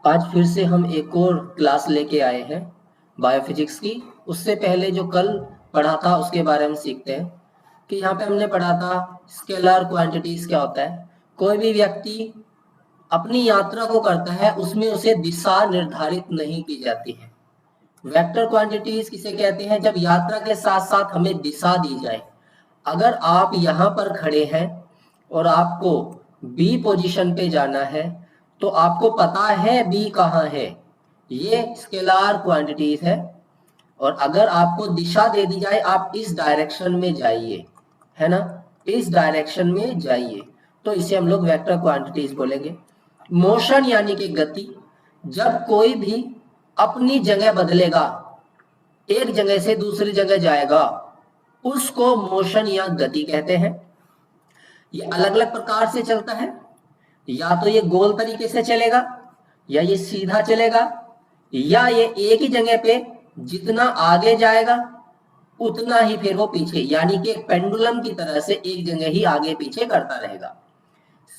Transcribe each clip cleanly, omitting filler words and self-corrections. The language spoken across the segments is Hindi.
आज फिर से हम एक और क्लास लेके आए हैं बायोफिजिक्स की। उससे पहले जो कल पढ़ा था उसके बारे में सीखते हैं कि यहाँ पे हमने पढ़ा था स्केलर क्वांटिटीज क्या होता है। कोई भी व्यक्ति अपनी यात्रा को करता है उसमें उसे दिशा निर्धारित नहीं की जाती है। वेक्टर क्वांटिटीज किसे कहते हैं? जब यात्रा के साथ साथ हमें दिशा दी जाए। अगर आप यहाँ पर खड़े हैं और आपको बी पोजीशन पे जाना है तो आपको पता है बी कहाँ है, ये स्केलार क्वांटिटीज है। और अगर आपको दिशा दे दी जाए आप इस डायरेक्शन में जाइए, है ना, इस डायरेक्शन में जाइए, तो इसे हम लोग वेक्टर क्वांटिटीज बोलेंगे। मोशन यानी कि गति, जब कोई भी अपनी जगह बदलेगा, एक जगह से दूसरी जगह जाएगा, उसको मोशन या गति कहते हैं। ये अलग अलग प्रकार से चलता है, या तो ये गोल तरीके से चलेगा, या ये सीधा चलेगा, या ये एक ही जगह पे जितना आगे जाएगा उतना ही फिर वो पीछे, यानी कि एक पेंडुलम की तरह से एक जगह ही आगे पीछे करता रहेगा,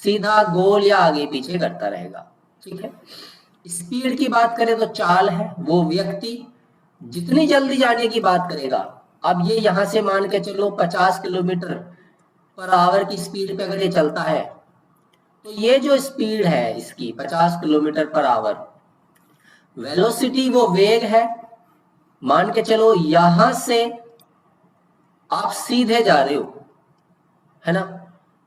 सीधा गोल या आगे पीछे करता रहेगा। ठीक है। स्पीड की बात करें तो चाल है, वो व्यक्ति जितनी जल्दी जाने की बात करेगा। अब ये यहां से मान के चलो 50 किलोमीटर पर आवर की स्पीड पे अगर ये चलता है तो ये जो स्पीड है इसकी 50 किलोमीटर पर आवर, वेलोसिटी वो वेग है। मान के चलो यहां से आप सीधे जा रहे हो, है ना,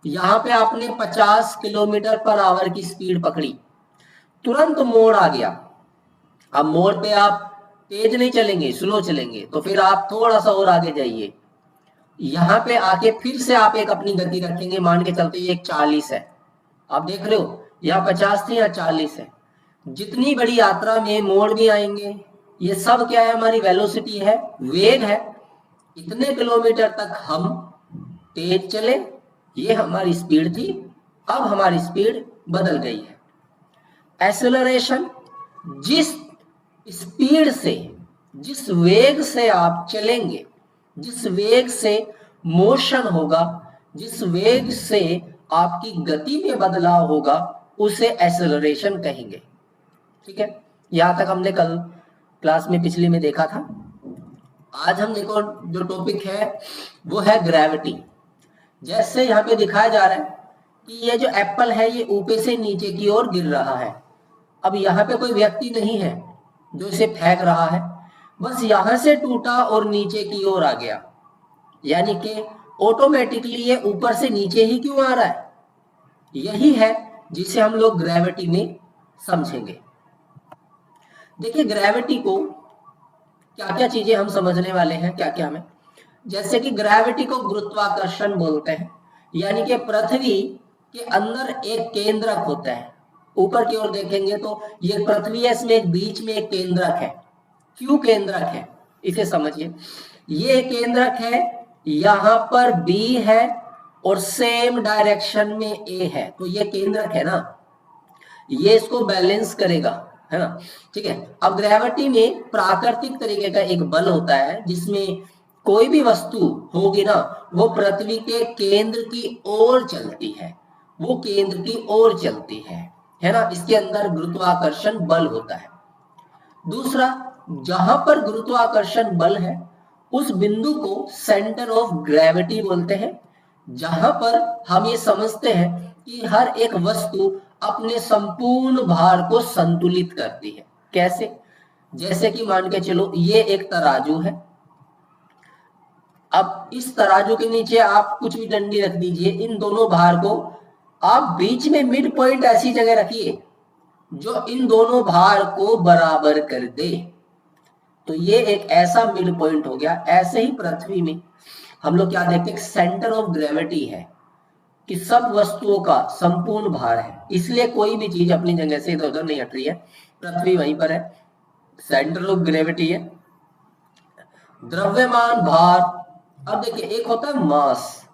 यहां पे आपने 50 किलोमीटर पर आवर की स्पीड पकड़ी, तुरंत मोड़ आ गया। अब मोड़ पे आप तेज नहीं चलेंगे, स्लो चलेंगे, तो फिर आप थोड़ा सा और आगे जाइए। यहाँ पे आके फिर से आप एक अपनी गति रखेंगे, मान के चलते ये एक 40 है। आप देख रहे हो यहाँ 50 थी, यहाँ 40 है। जितनी बड़ी यात्रा में मोड़ भी आएंगे, ये सब क्या है? हमारी वेलोसिटी है, वेग है। इतने किलोमीटर तक हम तेज चले, ये हमारी स्पीड थी। अब हमारी स्पीड बदल गई है। एक्सेलरेशन, जिस स्पीड से, जिस वेग से आप चलेंगे, जिस वेग से मोशन होगा, जिस वेग से आपकी गति में बदलाव होगा, उसे एक्सेलरेशन कहेंगे। ठीक है। यहां तक हमने कल क्लास में पिछली में देखा था। आज हम देखो जो टॉपिक है वो है ग्रेविटी। जैसे यहाँ पे दिखाया जा रहा है कि ये जो एप्पल है ये ऊपर से नीचे की ओर गिर रहा है। अब यहाँ पे कोई व्यक्ति नहीं है जो इसे फेंक रहा है, बस यहां से टूटा और नीचे की ओर आ गया, यानी कि ऑटोमेटिकली ये ऊपर से नीचे ही क्यों आ रहा है? यही है जिसे हम लोग ग्रेविटी में समझेंगे। देखिए ग्रेविटी को क्या क्या चीजें हम समझने वाले हैं, क्या क्या में। जैसे कि ग्रेविटी को गुरुत्वाकर्षण बोलते हैं, यानी कि पृथ्वी के अंदर एक केंद्रक होता है। ऊपर की ओर देखेंगे तो ये पृथ्वी है, इसमें एक बीच में एक केंद्रक है। क्यों केंद्रक है इसे समझिए। ये केंद्रक है, यहां पर बी है और सेम डायरेक्शन में ए है, तो ये केंद्रक है ना, ये इसको बैलेंस करेगा, है ना। ठीक है। अब ग्रेविटी में प्राकृतिक तरीके का एक बल होता है जिसमें कोई भी वस्तु होगी ना, वो पृथ्वी के केंद्र की ओर चलती है, वो केंद्र की ओर चलती है ना। इसके अंदर गुरुत्वाकर्षण बल होता है। दूसरा, जहां पर गुरुत्वाकर्षण बल है उस बिंदु को सेंटर ऑफ ग्रेविटी बोलते हैं, जहां पर हम ये समझते हैं कि हर एक वस्तु अपने संपूर्ण भार को संतुलित करती है। कैसे? जैसे कि मान के चलो ये एक तराजू है। अब इस तराजू के नीचे आप कुछ भी डंडी रख दीजिए, इन दोनों भार को आप बीच में मिड पॉइंट ऐसी जगह रखिए जो इन दोनों भार को बराबर कर दे, तो ये एक ऐसा मिड पॉइंट हो गया। ऐसे ही पृथ्वी में हम लोग क्या देखते हैं? सेंटर ऑफ ग्रेविटी है कि सब वस्तुओं का संपूर्ण भार है, इसलिए कोई भी चीज अपनी जगह से इधर उधर नहीं हट रही है, पृथ्वी वहीं पर है, सेंटर ऑफ ग्रेविटी है। द्रव्यमान भार, अब देखिए एक होता है मास,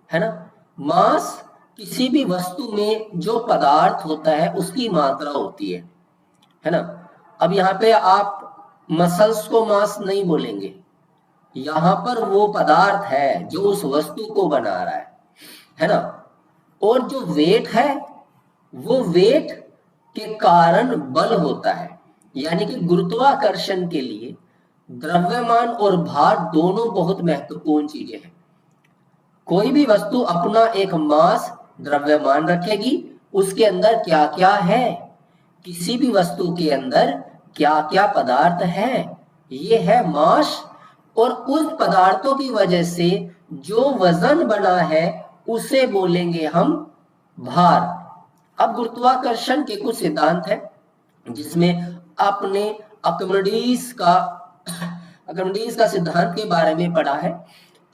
है ना। मास किसी भी वस्तु में जो पदार्थ होता है उसकी मात्रा होती है ना। अब यहाँ पे आप मसल्स को मास नहीं बोलेंगे, यहाँ पर वो पदार्थ है जो उस वस्तु को बना रहा है ना। और जो वेट है वो वेट के कारण बल होता है। यानी कि गुरुत्वाकर्षण के लिए द्रव्यमान और भार दोनों बहुत महत्वपूर्ण चीजें हैं। कोई भी वस्तु अपना एक मास द्रव्यमान रखेगी, उसके अंदर क्या क्या है, किसी भी वस्तु के अंदर क्या क्या पदार्थ है, ये है मास। और उस पदार्थों की वजह से जो वजन बना है उसे बोलेंगे हम भार। अब गुरुत्वाकर्षण के कुछ सिद्धांत है जिसमें आपने आर्किमिडीज का सिद्धांत के बारे में पढ़ा है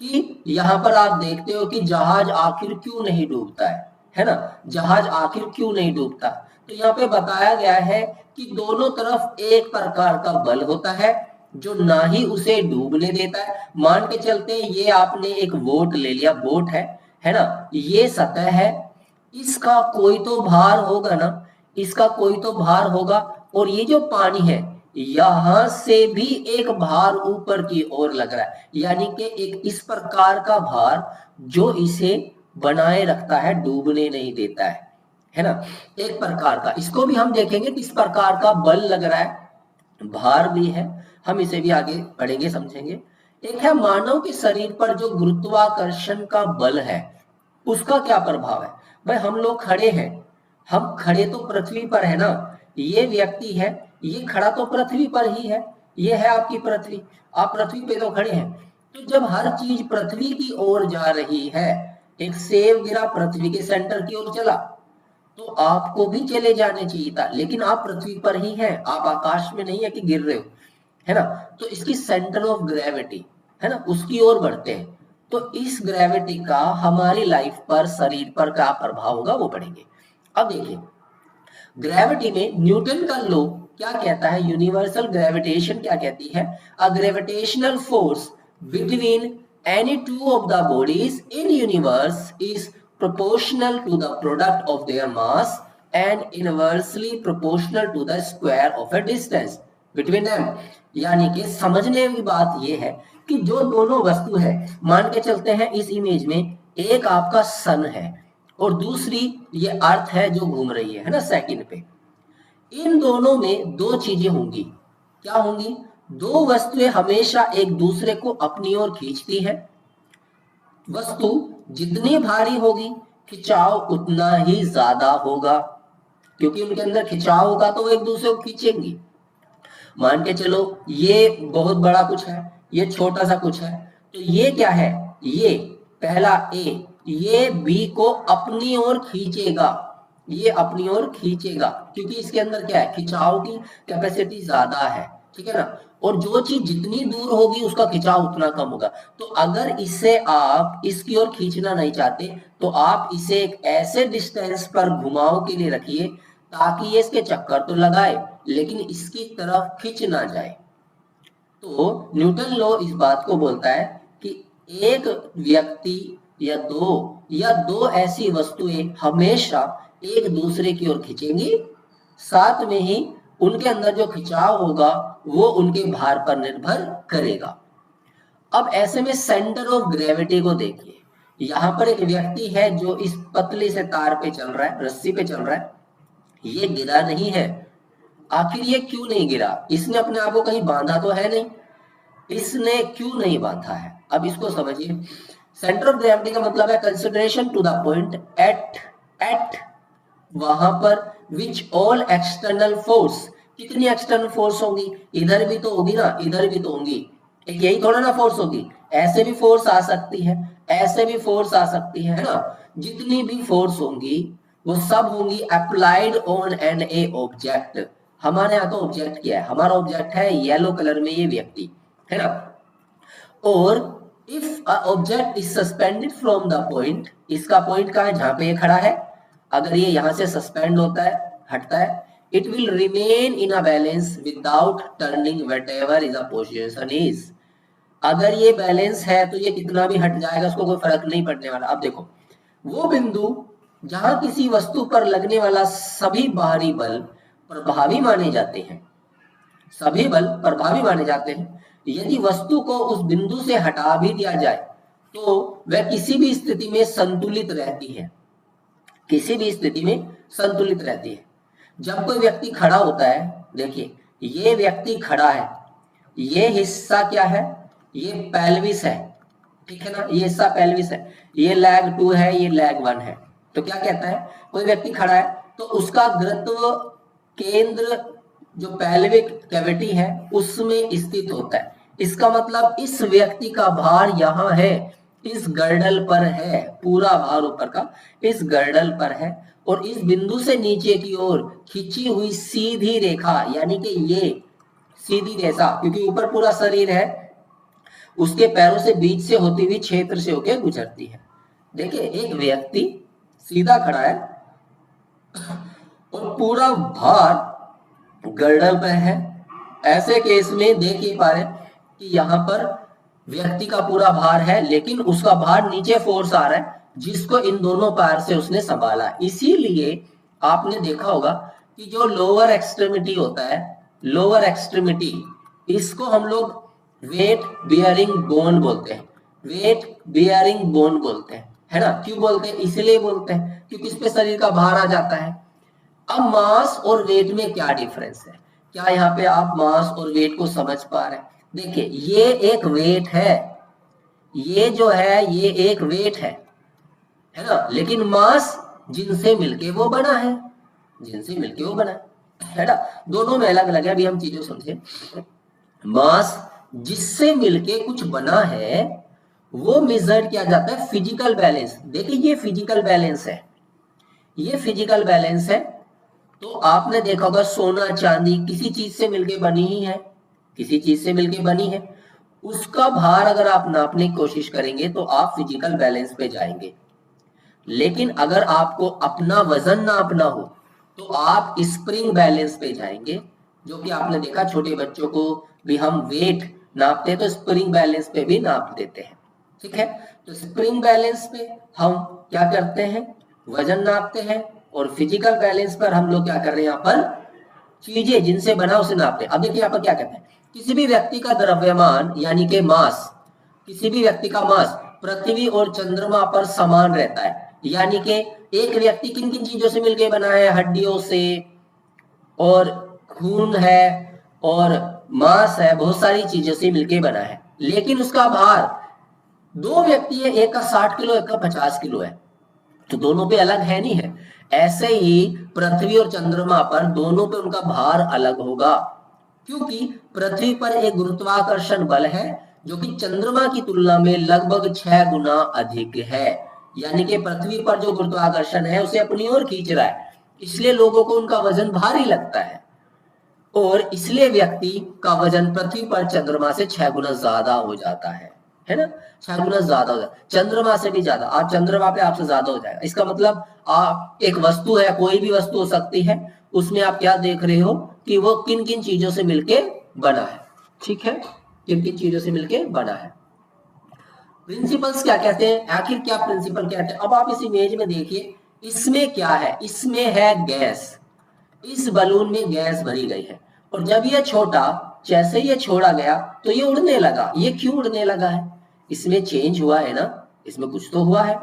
कि यहाँ पर आप देखते हो कि जहाज आखिर क्यों नहीं डूबता है ना, जहाज आखिर क्यों नहीं डूबता। तो यहाँ पे बताया गया है कि दोनों तरफ एक प्रकार का बल होता है जो ना ही उसे डूबने देता है। मान के चलते हैं ये आपने एक बोट ले लिया, बोट है ना, ये सतह है, इसका कोई तो भार होगा ना, इसका कोई तो भार होगा। और ये जो पानी है यहां से भी एक भार ऊपर की ओर लग रहा है, यानी कि एक इस प्रकार का भार जो इसे बनाए रखता है, डूबने नहीं देता है ना, एक प्रकार का। इसको भी हम देखेंगे किस प्रकार का बल लग रहा है, भार भी है, हम इसे भी आगे पढ़ेंगे समझेंगे। एक है मानव के शरीर पर जो गुरुत्वाकर्षण का बल है उसका क्या प्रभाव है। भाई हम लोग खड़े हैं, हम खड़े तो पृथ्वी पर है ना, ये व्यक्ति है ये खड़ा तो पृथ्वी पर ही है, ये है आपकी पृथ्वी, आप पृथ्वी पे तो खड़े हैं। तो जब हर चीज पृथ्वी की ओर जा रही है, एक सेब गिरा पृथ्वी के सेंटर की ओर चला, तो आपको भी चले जाने चाहिए था, लेकिन आप पृथ्वी पर ही हैं, आप आकाश में नहीं है कि गिर रहे हो, है ना। तो इसकी सेंटर ऑफ ग्रेविटी है ना, उसकी ओर बढ़ते हैं। तो इस ग्रेविटी का हमारी लाइफ पर, शरीर पर क्या प्रभाव होगा वो पढ़ेंगे। अब देखिए ग्रेविटी में न्यूटन का लॉ क्या कहता है, यूनिवर्सल ग्रेविटेशन क्या कहती है, a gravitational force between any two of the bodies in universe is proportional to the product of their mass and inversely proportional to the square of a distance between them। यानी कि समझने की बात यह है कि जो दोनों वस्तु है, मान के चलते हैं इस इमेज में एक आपका सन है और दूसरी ये अर्थ है जो घूम रही है ना सेकंड पे। इन दोनों में दो चीजें होंगी, क्या होंगी, दो वस्तुएं हमेशा एक दूसरे को अपनी ओर खींचती है। वस्तु जितनी भारी होगी खिंचाव उतना ही ज्यादा होगा, क्योंकि उनके अंदर खिंचाव होगा तो वो एक दूसरे को खींचेंगी। मान के चलो ये बहुत बड़ा कुछ है, ये छोटा सा कुछ है, तो ये क्या है, ये पहला ए, ये बी को अपनी ओर खींचेगा, ये अपनी ओर खींचेगा क्योंकि इसके अंदर क्या है, खिंचाव की कैपेसिटी ज्यादा है, ठीक है ना। और जो चीज जितनी दूर होगी उसका खिंचाव उतना कम होगा। तो अगर इसे आप इसकी ओर खींचना नहीं चाहते तो आप इसे एक ऐसे डिस्टेंस पर घुमाव के लिए रखिए ताकि ये इसके चक्कर तो लगाए लेकिन इसकी तरफ खिंच ना जाए। तो न्यूटन लॉ इस बात को बोलता है कि एक व्यक्ति या दो ऐसी वस्तुएं हमेशा एक दूसरे की ओर खींचेंगी, साथ में ही उनके अंदर जो खिंचाव होगा वो उनके भार पर निर्भर करेगा। अब ऐसे में सेंटर ऑफ ग्रेविटी को देखिए, यहां पर एक व्यक्ति है जो इस पतले से तार पे चल रहा है, रस्सी पे चल रहा है, ये गिरा नहीं है। आखिर ये क्यों नहीं गिरा, इसने अपने आप को कहीं बांधा तो है नहीं, इसने क्यों नहीं बांधा है, अब इसको समझिए। सेंटर ऑफ ग्रेविटी का मतलब है consideration to the point at वहां पर विच ऑल एक्सटर्नल फोर्स, कितनी एक्सटर्नल फोर्स होंगी, इधर भी तो होगी ना, इधर भी तो होंगी, एक यही थोड़ा ना फोर्स होगी, ऐसे भी फोर्स आ सकती है, ऐसे भी फोर्स आ सकती है ना। जितनी भी फोर्स होंगी वो सब होंगी applied on an a object. हमारे यहाँ तो ऑब्जेक्ट क्या है, हमारा ऑब्जेक्ट है येलो कलर में ये व्यक्ति, है ना। और if a object is suspended from the point, इसका पॉइंट कहाँ है, जहां पे ये खड़ा है, अगर ये यहां से सस्पेंड होता है, हटता है, it will remain in a balance without turning whatever is a position is. अगर ये बैलेंस है तो ये कितना भी हट जाएगा, उसको कोई फर्क नहीं पड़ने वाला। अब देखो वो बिंदु जहां किसी वस्तु पर लगने वाला सभी बाहरी बल प्रभावी माने जाते हैं, सभी बल प्रभावी माने जाते हैं, यदि वस्तु को उस बिंदु से हटा भी दिया जाए तो वह किसी भी स्थिति में संतुलित रहती है, किसी भी स्थिति में संतुलित रहती है। जब कोई व्यक्ति खड़ा होता है, देखिए ये व्यक्ति खड़ा है, ये हिस्सा क्या है, ये पेल्विस है, ठीक है ना, ये हिस्सा पेल्विस है, ये लेग 2 है, ये लेग 1 है। तो क्या कहता है, कोई व्यक्ति खड़ा है तो उसका गुरुत्व केंद्र जो पेल्विक कैविटी है उसमें स्थित होता है। इसका मतलब इस व्यक्ति का भार यहाँ है, इस गर्डल पर है, पूरा भार ऊपर का इस गर्डल पर है, और इस बिंदु से नीचे की ओर खींची हुई सीधी रेखा, यानी कि ये सीधी रेखा, क्योंकि ऊपर पूरा शरीर है, उसके पैरों से बीच से होती हुई क्षेत्र से होकर गुजरती है। देखिए एक व्यक्ति सीधा खड़ा है और पूरा भार गर्दन पे है। ऐसे केस में देख ही पा रहे कि यहाँ पर व्यक्ति का पूरा भार है, लेकिन उसका भार नीचे फोर्स आ रहा है जिसको इन दोनों पैर से उसने संभाला। इसीलिए आपने देखा होगा कि जो लोअर एक्सट्रीमिटी होता है, लोअर एक्सट्रीमिटी, इसको हम लोग वेट बियरिंग बोन बोलते हैं, वेट बियरिंग बोन बोलते हैं, है ना। क्यों बोलते हैं, इसलिए बोलते हैं क्योंकि इस पे शरीर का भार आ जाता है। अब मास और वेट में क्या डिफरेंस है, क्या यहाँ पे आप मास और वेट को समझ पा रहे हैं। देखिए ये एक वेट है, ये जो है ये एक वेट है ना, लेकिन मास जिनसे मिलके वो बना है, जिनसे मिलके वो बना है ना, दोनों में अलग अलग है। अभी हम चीजों समझे, मास जिससे मिलके कुछ बना है वो मेजर किया जाता है फिजिकल बैलेंस। देखिए ये फिजिकल बैलेंस है, ये फिजिकल बैलेंस है। तो आपने देखा होगा सोना चांदी किसी चीज से मिलके बनी ही है, किसी चीज से मिलके बनी है, उसका भार अगर आप नापने की कोशिश करेंगे तो आप फिजिकल बैलेंस पे जाएंगे। लेकिन अगर आपको अपना वजन नापना हो तो आप स्प्रिंग बैलेंस पे जाएंगे, जो कि आपने देखा छोटे बच्चों को भी हम वेट नापते हैं तो स्प्रिंग बैलेंस पे भी नाप देते हैं, ठीक है। तो स्प्रिंग बैलेंस पे हम क्या करते हैं, वजन नापते हैं, और फिजिकल बैलेंस पर हम लोग क्या कर रहे हैं, यहाँ पर चीजें जिनसे बना उसे नापते हैं। अब देखिए यहाँ पर क्या कहते हैं, किसी भी व्यक्ति का द्रव्यमान यानी कि मास, किसी भी व्यक्ति का मास पृथ्वी और चंद्रमा पर समान रहता है। यानी कि एक व्यक्ति किन किन चीजों से मिलकर बना है, हड्डियों से, और खून है, और मांस है, बहुत सारी चीजों से मिलकर बना है। लेकिन उसका भार, दो व्यक्ति है, एक का 60 किलो एक का 50 किलो है, तो दोनों पे अलग है नहीं है। ऐसे ही पृथ्वी और चंद्रमा पर दोनों पे उनका भार अलग होगा, क्योंकि पृथ्वी पर एक गुरुत्वाकर्षण बल है जो कि चंद्रमा की तुलना में लगभग 6 गुना अधिक है। यानी कि पृथ्वी पर जो गुरुत्वाकर्षण है उसे अपनी ओर खींच रहा है, इसलिए लोगों को उनका वजन भारी लगता है, और इसलिए व्यक्ति का वजन पृथ्वी पर चंद्रमा से 6 गुना ज्यादा हो जाता है ना, 6 गुना ज्यादा हो जाता है, चंद्रमा से भी ज्यादा। आप चंद्रमा पे आपसे ज्यादा हो जाएगा। इसका मतलब आप एक वस्तु है, कोई भी वस्तु हो सकती है, उसमें आप क्या देख रहे हो कि वो किन किन चीजों से मिलके बना है, ठीक है, किन किन चीजों से मिलके बना है। प्रिंसिपल्स क्या कहते हैं, आखिर क्या प्रिंसिपल कहते हैं। अब आप इस इमेज में देखिए, इसमें क्या है, इसमें है गैस, इस बलून में गैस भरी गई है, और जब ये छोटा, जैसे ये छोड़ा गया तो ये उड़ने लगा। ये क्यों उड़ने लगा है, इसमें चेंज हुआ है ना, इसमें कुछ तो हुआ है।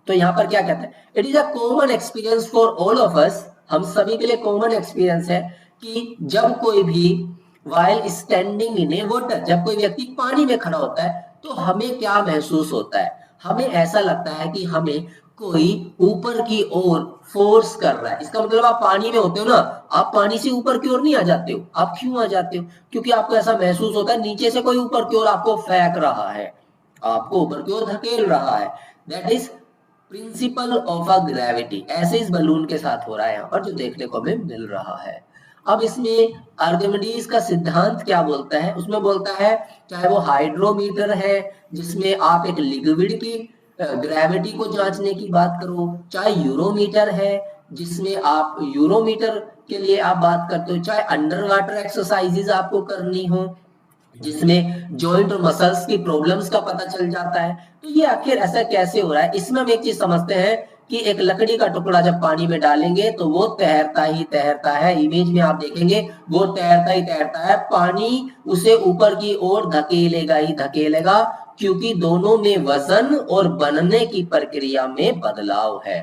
तो यहाँ पर क्या कहते हैं, it is a common experience for all of us, हम सभी के लिए कॉमन एक्सपीरियंस है कि जब कोई भी while standing in A water, जब कोई व्यक्ति पानी में खड़ा होता है तो हमें क्या महसूस होता है, हमें ऐसा लगता है कि हमें कोई ऊपर की ओर फोर्स कर रहा है। इसका मतलब आप पानी में होते हो ना, आप पानी से ऊपर की ओर नहीं आ जाते हो। आप क्यों आ जाते हो, क्योंकि आपको ऐसा महसूस होता है नीचे से कोई ऊपर की ओर आपको फेंक रहा है, आपको ऊपर की ओर धकेल रहा है। That is principle of a gravity. ऐसे इस बलून के साथ हो रहा है यहाँ पर, जो देखने को हमें मिल रहा है। अब इसमें आर्किमिडीज का सिद्धांत क्या बोलता है, उसमें बोलता है चाहे वो हाइड्रोमीटर है जिसमें आप एक लिक्विड की ग्रेविटी को जांचने की बात करो, चाहे यूरोमीटर है जिसमें आप यूरोमीटर के लिए आप बात करते हो, चाहे अंडर वाटर एक्सरसाइजेज आपको करनी हो जिसमें जॉइंट और मसल्स की प्रॉब्लम्स का पता चल जाता है। तो ये आखिर ऐसा कैसे हो रहा है, इसमें हम एक चीज समझते हैं कि एक लकड़ी का टुकड़ा जब पानी में डालेंगे तो वो तैरता ही तैरता है। इमेज में आप देखेंगे वो तैरता ही तैरता है, पानी उसे ऊपर की ओर धकेलेगा ही धकेलेगा, क्योंकि दोनों में वजन और बनने की प्रक्रिया में बदलाव है।